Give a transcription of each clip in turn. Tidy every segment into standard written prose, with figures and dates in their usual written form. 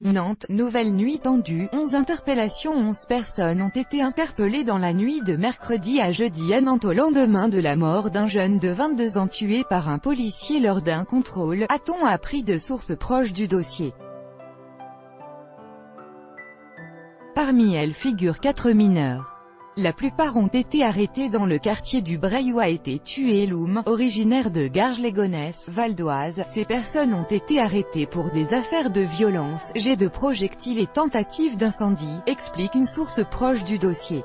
Nantes, nouvelle nuit tendue, 11 interpellations. 11 personnes ont été interpellées dans la nuit de mercredi à jeudi à Nantes au lendemain de la mort d'un jeune de 22 ans tué par un policier lors d'un contrôle, a-t-on appris de sources proches du dossier. Parmi elles figurent 4 mineurs. La plupart ont été arrêtés dans le quartier du Bray où a été tué Loum, originaire de Garges-les-Gonesse, Val d'Oise. Ces personnes ont été arrêtées pour des affaires de violence, jets de projectiles et tentatives d'incendie, explique une source proche du dossier.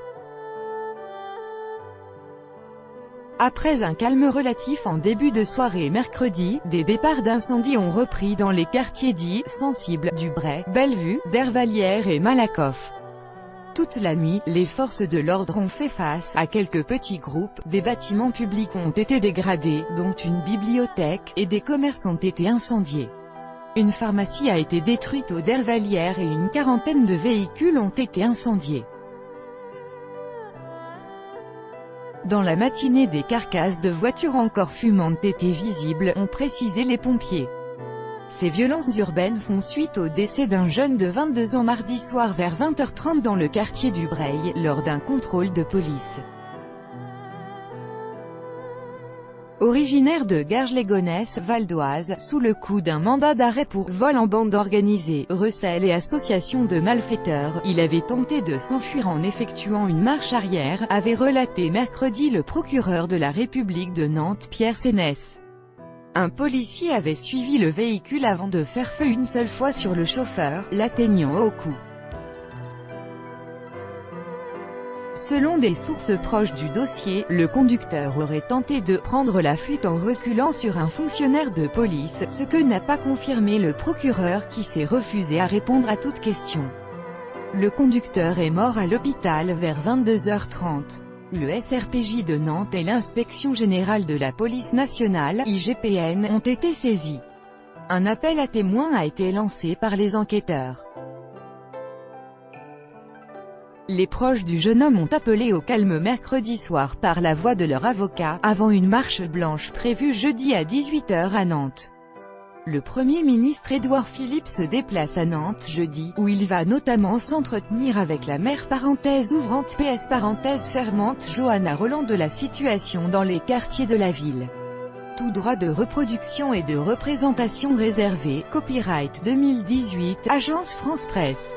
Après un calme relatif en début de soirée mercredi, des départs d'incendie ont repris dans les quartiers dits « sensibles » du Bray, Bellevue, d'Hervalières et Malakoff. Toute la nuit, les forces de l'ordre ont fait face à quelques petits groupes, des bâtiments publics ont été dégradés, dont une bibliothèque, et des commerces ont été incendiés. Une pharmacie a été détruite au d'Hervalières et une quarantaine de véhicules ont été incendiés. Dans la matinée, des carcasses de voitures encore fumantes étaient visibles, ont précisé les pompiers. Ces violences urbaines font suite au décès d'un jeune de 22 ans mardi soir vers 20h30 dans le quartier du Bray, lors d'un contrôle de police. Originaire de Garges-les-Gonesse, Val d'Oise, sous le coup d'un mandat d'arrêt pour vol en bande organisée, recel et association de malfaiteurs, il avait tenté de s'enfuir en effectuant une marche arrière, avait relaté mercredi le procureur de la République de Nantes Pierre Sénès. Un policier avait suivi le véhicule avant de faire feu une seule fois sur le chauffeur, l'atteignant au cou. Selon des sources proches du dossier, le conducteur aurait tenté de prendre la fuite en reculant sur un fonctionnaire de police, ce que n'a pas confirmé le procureur qui s'est refusé à répondre à toute question. Le conducteur est mort à l'hôpital vers 22h30. Le SRPJ de Nantes et l'Inspection générale de la police nationale, IGPN, ont été saisis. Un appel à témoins a été lancé par les enquêteurs. Les proches du jeune homme ont appelé au calme mercredi soir par la voix de leur avocat, avant une marche blanche prévue jeudi à 18h à Nantes. Le Premier ministre Édouard Philippe se déplace à Nantes jeudi, où il va notamment s'entretenir avec la maire ouvrante PS fermante Johanna Roland de la situation dans les quartiers de la ville. Tout droit de reproduction et de représentation réservé, copyright 2018, Agence France Presse.